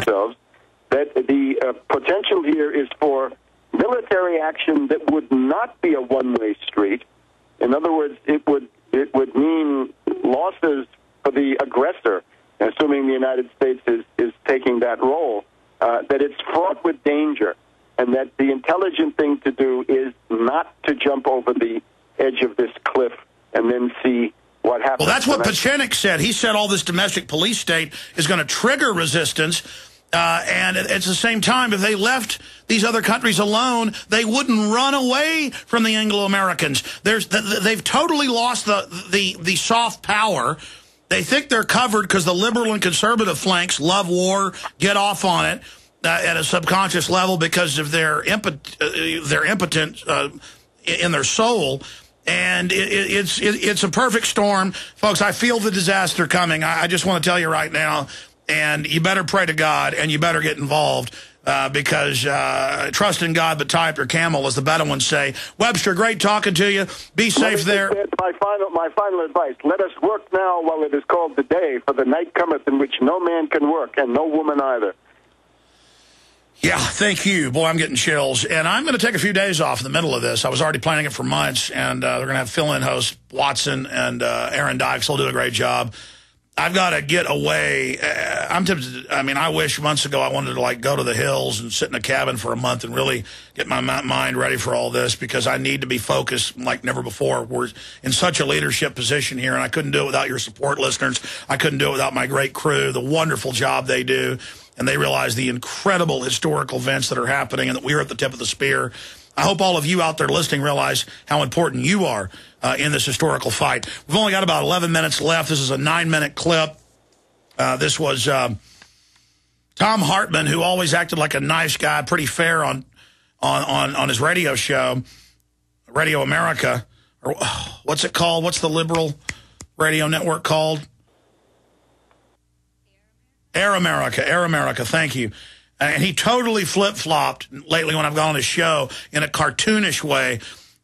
themselves that the potential here is for military action that would not be a one-way street. In other words, it would mean losses for the aggressor, assuming the United States is taking that role, that it's fraught with danger, and that the intelligent thing to do is not to jump over the edge of this cliff and then see what happens. Well, that's what Pieczenik said. He said all this domestic police state is going to trigger resistance, and at the same time, if they left these other countries alone, they wouldn't run away from the Anglo-Americans. They've totally lost the soft power. They think they're covered because the liberal and conservative flanks love war, get off on it at a subconscious level because of their impotent in their soul. And it's a perfect storm. Folks, I feel the disaster coming. I just want to tell you right now, and you better pray to God, and you better get involved, because trust in God, but tie up your camel, as the Bedouins say. Webster, great talking to you. Be safe there. My final advice, let us work now while it is called the day, for the night cometh in which no man can work, and no woman either. Yeah, thank you. Boy, I'm getting chills. And I'm going to take a few days off in the middle of this. I was already planning it for months, and they're going to have fill-in hosts, Watson and Aaron Dykes will do a great job. I've got to get away. I'm tempted. I mean, I wish months ago I wanted to, like, go to the hills and sit in a cabin for a month and really get my mind ready for all this, because I need to be focused like never before. We're in such a leadership position here, and I couldn't do it without your support, listeners. I couldn't do it without my great crew, the wonderful job they do. And they realize the incredible historical events that are happening and that we're at the tip of the spear. I hope all of you out there listening realize how important you are in this historical fight. We've only got about 11 minutes left. This is a 9-minute clip. This was Tom Hartman, who always acted like a nice guy, pretty fair on his radio show, Radio America. Or what's it called? What's the liberal radio network called? Air America, thank you. And he totally flip-flopped lately when I've gone on his show in a cartoonish way.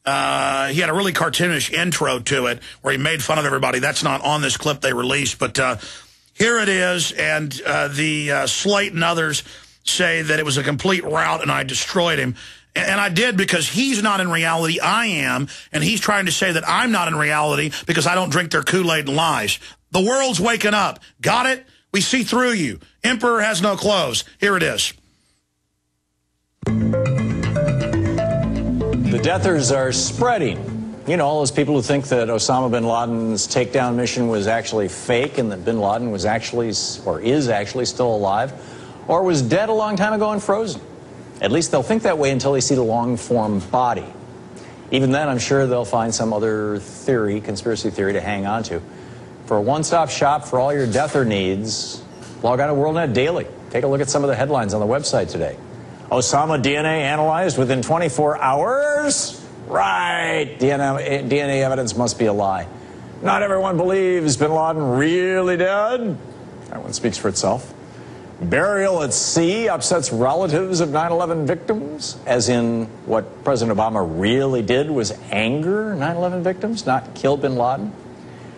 He had a really cartoonish intro to it where he made fun of everybody. That's not on this clip they released, but here it is. And the Slate and others say that it was a complete rout and I destroyed him. And I did, because he's not in reality, I am. And he's trying to say that I'm not in reality because I don't drink their Kool-Aid and lies. The world's waking up. Got it? We see through you. Emperor has no clothes. Here it is. The deathers are spreading. You know, all those people who think that Osama Bin Laden's takedown mission was actually fake and that Bin Laden was actually, or is actually, still alive, or was dead a long time ago and frozen. At least they'll think that way until they see the long-form body. Even then, I'm sure they'll find some other theory, conspiracy theory, to hang on to. For a one-stop shop for all your deather needs, log on to WorldNet Daily. Take a look at some of the headlines on the website today. Osama DNA analyzed within 24 hours? Right. DNA evidence must be a lie. Not everyone believes Bin Laden really dead. That one speaks for itself. Burial at sea upsets relatives of 9/11 victims, as in what President Obama really did was anger 9/11 victims, not kill Bin Laden.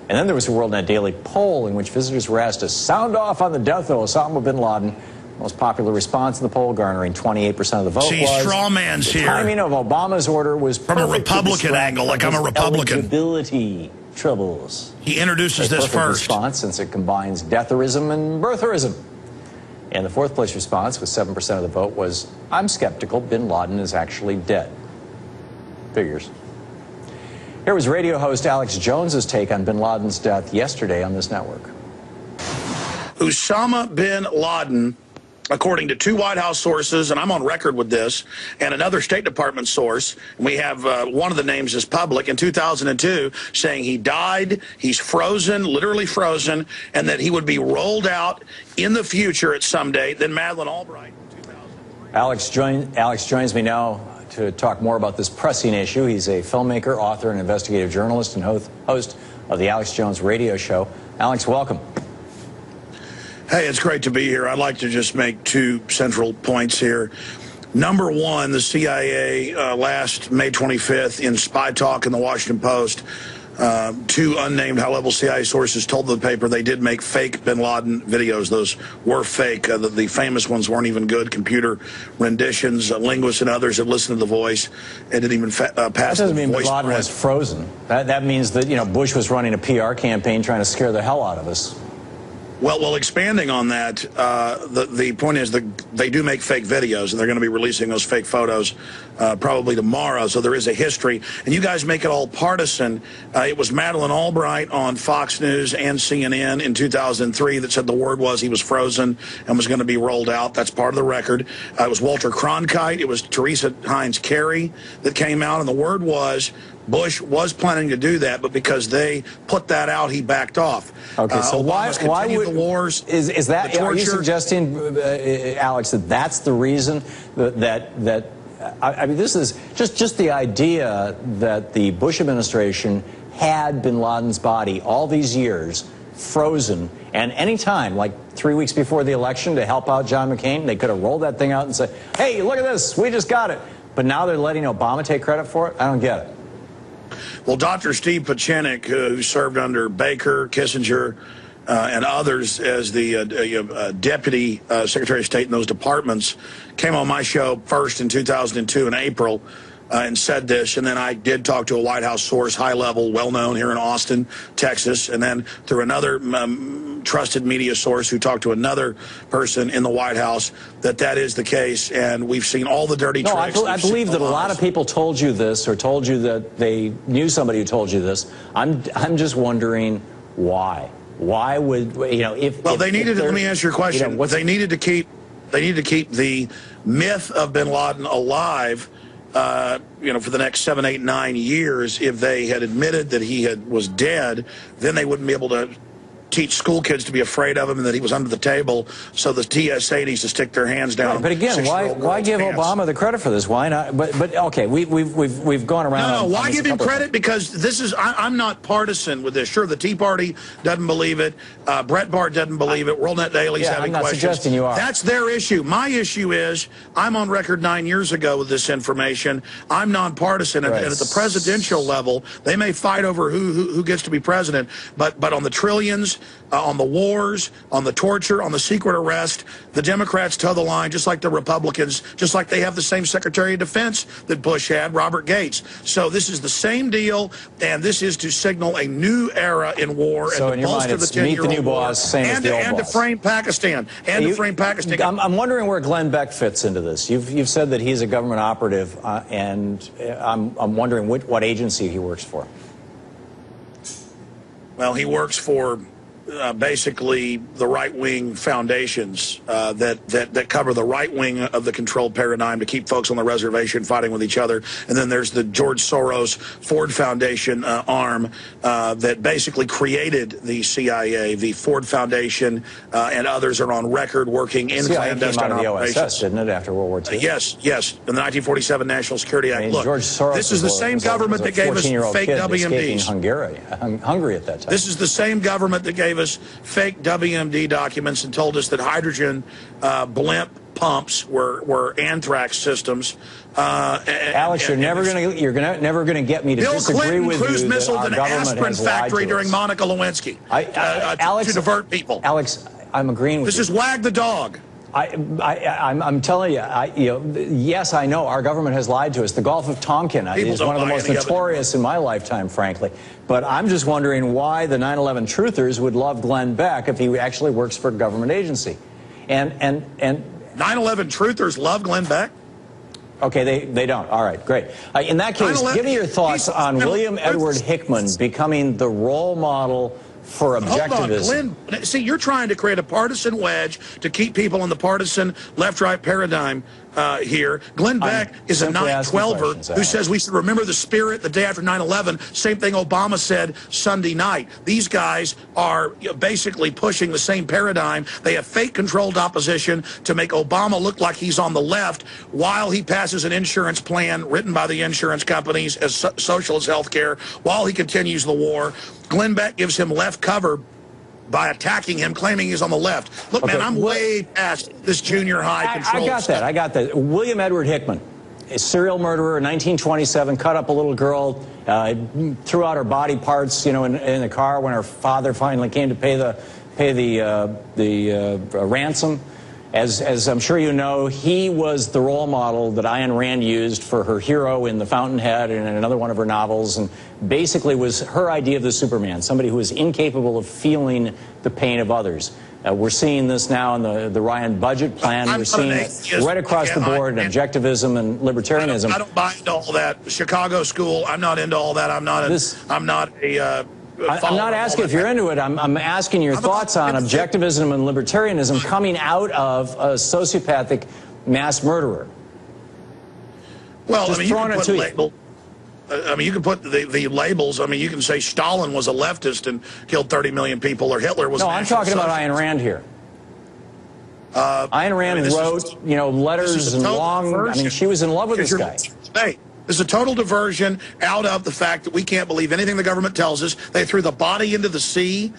And then there was a WorldNet Daily poll in which visitors were asked to sound off on the death of Osama bin Laden. Most popular response in the poll, garnering 28% of the vote, See, was straw man's the here. timing of Obama's order was from a Republican angle, like I'm a Republican. Eligibility troubles. He introduces this first. Response, since it combines deatherism and birtherism. And the fourth place response, with 7% of the vote, was, I'm skeptical Bin Laden is actually dead. Figures. Here was radio host Alex Jones's take on Bin Laden's death yesterday on this network. Osama bin Laden, according to 2 White House sources, and I'm on record with this, and another State Department source, and we have one of the names is public, in 2002, saying he died, he's frozen, literally frozen, and that he would be rolled out in the future at some date. Then Madeleine Albright in 2000. Alex joins me now to talk more about this pressing issue. He's a filmmaker, author, and investigative journalist, and host of the Alex Jones radio show. Alex, welcome. Hey, it's great to be here. I'd like to just make 2 central points here. Number one, the CIA last May 25th in Spy Talk in the Washington Post Two unnamed high-level CIA sources told the paper they did make fake bin Laden videos. Those were fake. The famous ones weren't even good. Computer renditions. Linguists and others had listened to the voice and didn't even pass the voice. That doesn't mean bin Laden was frozen. That means that, you know, Bush was running a PR campaign trying to scare the hell out of us. Well, expanding on that, the point is that they do make fake videos, and they're going to be releasing those fake photos probably tomorrow, so there is a history. And you guys make it all partisan. It was Madeleine Albright on Fox News and CNN in 2003 that said the word was he was frozen and was going to be rolled out. That's part of the record. It was Walter Cronkite. It was Teresa Heinz Kerry that came out, and the word was Bush was planning to do that, but because they put that out, he backed off. Okay, so why would the wars? Is that, are you suggesting, Alex, that that's the reason that I mean, this is just the idea that the Bush administration had bin Laden's body all these years frozen, and any time, like 3 weeks before the election, to help out John McCain, they could have rolled that thing out and said, hey, look at this, we just got it. But now they're letting Obama take credit for it? I don't get it. Well, Dr. Steve Pieczenik, who served under Baker, Kissinger, and others as the Deputy Secretary of State in those departments, came on my show first in 2002 in April and said this. And then I did talk to a White House source, high level, well-known here in Austin, Texas, and then through another trusted media source who talked to another person in the White House, that is the case. And we've seen all the dirty tricks. I believe that a lot of people told you this, or told you that they knew somebody who told you this. I'm just wondering why. Why would, you know, if... Well, let me answer your question. You know, they needed to keep the myth of bin Laden alive, you know, for the next 7, 8, 9 years. If they had admitted that he was dead, then they wouldn't be able to teach school kids to be afraid of him and that he was under the table. So the TSA needs to stick their hands down. Right, but again, why give Obama the credit for this? Why not? But okay, we've gone around. No, why give him credit? Because this is I'm not partisan with this. Sure, the Tea Party doesn't believe it. Brett Bart doesn't believe it. WorldNet Daily's having questions. I'm not suggesting you are. That's their issue. My issue is I'm on record 9 years ago with this information. I'm nonpartisan, and at the presidential level, they may fight over who gets to be president, but on the trillions, on the wars, on the torture, on the secret arrest, the Democrats toe the line, just like the Republicans, just like they have the same Secretary of Defense that Bush had, Robert Gates. So this is the same deal, and this is to signal a new era in war. So and in your mind, it's meet the new boss, same as the old boss. And to frame Pakistan. To frame Pakistan. I'm wondering where Glenn Beck fits into this. You've said that he's a government operative, and I'm wondering what agency he works for. Well, he works for basically the right-wing foundations that cover the right wing of the controlled paradigm to keep folks on the reservation fighting with each other. And then there's the George Soros Ford Foundation arm that basically created the CIA. The Ford Foundation and others are on record working in clandestine operations. OSS, didn't it, after World War II? Yes. In the 1947 National Security Act. Look, George Soros this is the same government that gave us fake WMDs. Hungary at that time. This is the same government that gave us fake WMD documents and told us that hydrogen blimp pumps were anthrax systems. Alex, you're never going to get me to disagree with you. Bill Clinton missiled an aspirin factory during Monica Lewinsky to divert people. Alex, I'm agreeing with you. This is wag the dog. I'm telling you, yes, I know our government has lied to us. The Gulf of Tonkin is one of the most notorious in my lifetime, frankly. But I'm just wondering why the 9/11 truthers would love Glenn Beck if he actually works for a government agency. And 9/11 truthers love Glenn Beck? Okay, they don't. All right, great. In that case, give me your thoughts on William Edward Hickman becoming the role model for objectivism. Hold on, Glenn. See, you're trying to create a partisan wedge to keep people in the partisan left-right paradigm here. Glenn Beck is a 9/12er who says we should remember the spirit the day after 9/11. Same thing Obama said Sunday night. These guys are basically pushing the same paradigm. They have fake-controlled opposition to make Obama look like he's on the left while he passes an insurance plan written by the insurance companies as social as health care, while he continues the war. Glenn Beck gives him left cover by attacking him, claiming he's on the left. Look, man, I'm way past this junior high control. I got that. William Edward Hickman a serial murderer in 1927 cut up a little girl, threw out her body parts, you know, in the car when her father finally came to pay the ransom. As I'm sure you know, he was the role model that Ayn Rand used for her hero in The Fountainhead and in another one of her novels, and basically was her idea of the Superman, somebody who is incapable of feeling the pain of others. We're seeing this now in the Ryan budget plan. We're seeing it right across the board, objectivism and libertarianism. I don't buy into all that. Chicago school, I'm not into all that. I'm not asking if you're into it. I'm asking your thoughts on objectivism and libertarianism coming out of a sociopathic mass murderer. Well, just I mean, throwing it to you. I mean, you can put the labels. I mean, you can say Stalin was a leftist and killed 30 million people, or Hitler was. No, I'm talking about Ayn Rand here. Ayn Rand wrote, you know, letters and long. I mean, she was in love with this guy. Hey, this is a total diversion out of the fact that we can't believe anything the government tells us. They threw the body into the sea.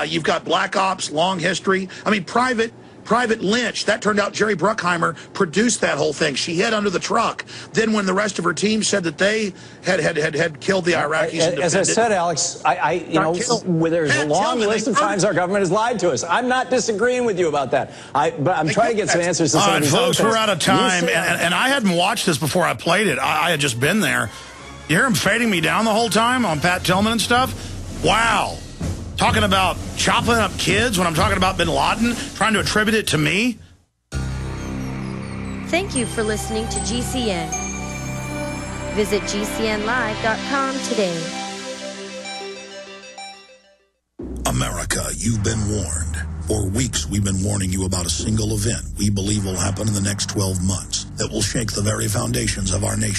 You've got black ops, long history. I mean, private lynch. That turned out Jerry Bruckheimer produced that whole thing. She hid under the truck. Then when the rest of her team said that they had killed the Iraqis, as I said, Alex, you know, there's a long list of times our government has lied to us. I'm not disagreeing with you about that. But I'm trying to get some answers to some of these folks, things. we're out of time, and I hadn't watched this before I played it. I had just been there. You hear him fading me down the whole time on Pat Tillman and stuff? Wow. Talking about chopping up kids when I'm talking about Bin Laden, trying to attribute it to me. Thank you for listening to GCN. Visit GCNlive.com today. America, you've been warned. For weeks, we've been warning you about a single event we believe will happen in the next 12 months that will shake the very foundations of our nation.